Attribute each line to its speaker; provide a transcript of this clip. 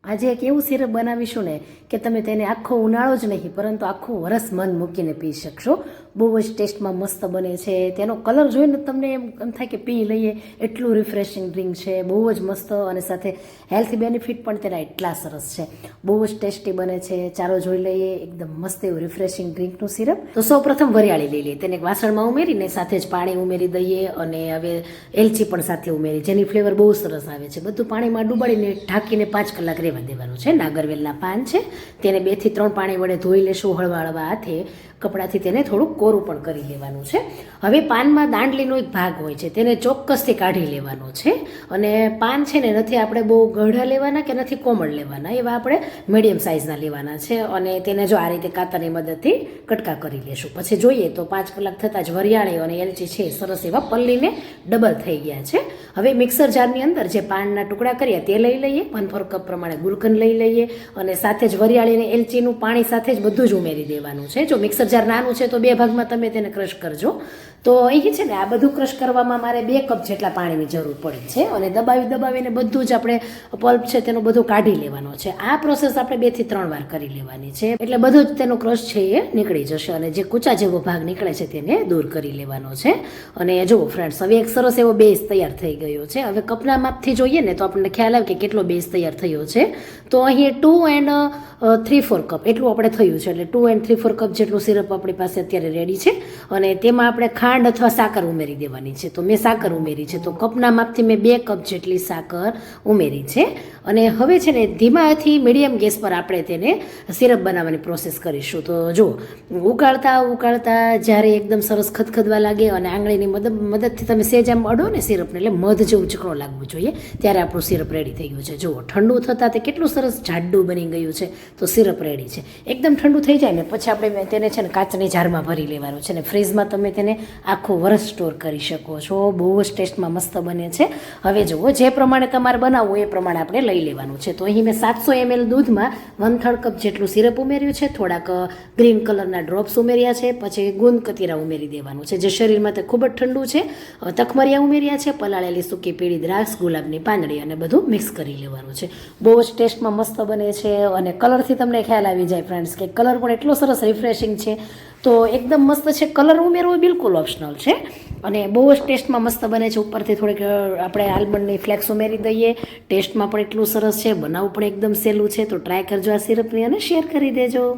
Speaker 1: આજે એક એવું સિરપ બનાવીશું ને કે તમે તેને આખો ઉનાળો જ નહીં પરંતુ આખું વરસ મન મૂકીને પી શકશો. બહુ જ ટેસ્ટમાં મસ્ત બને છે. તેનો કલર જોઈને તમને એમ થાય કે પી લઈએ, એટલું રિફ્રેશિંગ ડ્રિંક છે. બહુ જ મસ્ત અને સાથે હેલ્થ બેનિફિટ પણ તેના એટલા સરસ છે. બહુ જ ટેસ્ટી બને છે. ચાલો જોઈ લઈએ એકદમ મસ્ત એવું રિફ્રેશિંગ ડ્રિંકનું સિરપ. તો સૌ પ્રથમ વરિયાળી લઈ લઈએ, તેને એક વાસણમાં ઉમેરીને સાથે જ પાણી ઉમેરી દઈએ અને હવે એલચી પણ સાથે ઉમેરી, જેની ફ્લેવર બહુ સરસ આવે છે. બધું પાણીમાં ડૂબાડીને ઢાંકીને 5 કલાક રહેવા દેવાનું છે. નાગરવેલના પાન છે તેને 2 થી 3 પાણી વડે ધોઈ લેશું હળવા હળવા હાથે. કપડાથી તેને થોડુંક કોરું પણ કરી લેવાનું છે. હવે પાનમાં દાંડલીનો એક ભાગ હોય છે, તેને ચોક્કસથી કાઢી લેવાનો છે. અને પાન છે ને નથી આપણે બહુ ગઢા લેવાના કે નથી કોમળ લેવાના, એવા આપણે મીડિયમ સાઇઝના લેવાના છે. અને તેને જો આ રીતે કાતરની મદદથી કટકા કરી લેશું. પછી જોઈએ તો 5 કલાક થતાં જ વરિયાળી અને એલચી છે સરસ એવા પલ્લીને ડબલ થઈ ગયા છે. હવે મિક્સર જારની અંદર જે પાનના ટુકડા કર્યા તે લઈ લઈએ, 1/4 કપ પ્રમાણે ગુલકંદ લઈ લઈએ અને સાથે જ વરિયાળી અને એલચીનું પાણી સાથે જ બધું જ ઉમેરી દેવાનું છે. જો મિક્સર જાર નાનું છે તો 2 ભાગમાં તમે તેને ક્રશ કરજો. તો અહીં છે ને આ બધું ક્રશ કરવામાં મારે 2 કપ જેટલા પાણીની જરૂર પડે છે. અને દબાવીને બધું જ આપણે પલ્પ છે તેનું બધું કાઢી લેવાનો છે. આ પ્રોસેસ આપણે 2 થી 3 વાર કરી લેવાની છે, એટલે બધું જ તેનો ક્રશ છે એ નીકળી જશે અને જે કૂચા જેવો ભાગ નીકળે છે તેને દૂર કરી લેવાનો છે. અને જુઓ ફ્રેન્ડ્સ, હવે એક સરસ એવો બેઝ તૈયાર થઈ ગયો છે. હવે કપના માપથી જોઈએ ને તો આપણને ખ્યાલ આવે કે કેટલો બેઝ તૈયાર થયો છે. તો અહીં 2 and 3/4 કપ એટલું આપણે થયું છે, એટલે 2 and 3/4 કપ જેટલું સિરપ આપણી પાસે અત્યારે રેડી છે. અને તેમાં આપણે ખાંડ અથવા સાકર ઉમેરી દેવાની છે. તો મેં સાકર ઉમેરી છે, તો કપના માપથી મેં 2 કપ જેટલી સાકર ઉમેરી છે. અને હવે છે ને ધીમાથી મીડિયમ ગેસ પર આપણે તેને સિરપ બનાવવાની પ્રોસેસ કરીશું. તો જો ઉકાળતા જ્યારે એકદમ સરસ ખદખદવા લાગે અને આંગળીની મદદથી તમે સેજ આમ અડો ને સિરપને, એટલે મધ જેવું ચીકણો લાગવું જોઈએ, ત્યારે આપણું સિરપ રેડી થઈ ગયું છે. જુઓ ઠંડુ થતાં તે કેટલું સરસ જાડું બની ગયું છે. તો સિરપ રેડી છે. એકદમ ઠંડુ થઈ જાય ને પછી આપણે તેને છે ને કાચની જારમાં ભરી લેવાનું છે ને ફ્રીઝમાં તમે તેને આખું વરસ સ્ટોર કરી શકો છો. બહુ જ ટેસ્ટમાં મસ્ત બને છે. હવે જુઓ જે પ્રમાણે તમારે બનાવવું એ પ્રમાણે આપણે લઈ લેવાનું છે. તો અહીં મેં 700 ml દૂધમાં 1/3 કપ જેટલું સિરપ ઉમેર્યું છે, થોડાક ગ્રીન કલરના ડ્રોપ્સ ઉમેર્યા છે, પછી ગુંદ કતીરા ઉમેરી દેવાનું છે જે શરીરમાં તે ખૂબ જ ઠંડુ છે. તખમરિયા ઉમેર્યા છે, પલાળેલી સૂકી પીળી દ્રાક્ષ, ગુલાબની પાંદડી અને બધું મિક્સ કરી લેવાનું છે. બહુ જ ટેસ્ટમાં મસ્ત બને છે. અને કલરથી તમને ખ્યાલ આવી જાય ફ્રેન્ડ્સ કે કલર પણ એટલો સરસ રિફ્રેશિંગ છે. તો એકદમ મસ્ત છે. કલર ઉમેરવો બિલકુલ ઓપ્શનલ છે અને બહુ જ ટેસ્ટમાં મસ્ત બને છે. ઉપરથી થોડીક આપણે આલમંડની ફ્લેક્સ ઉમેરી દઈએ. ટેસ્ટમાં પણ એટલું સરસ છે, બનાવવું પણ એકદમ સહેલું છે. તો ટ્રાય કરજો આ સિરપની અને શેર કરી દેજો.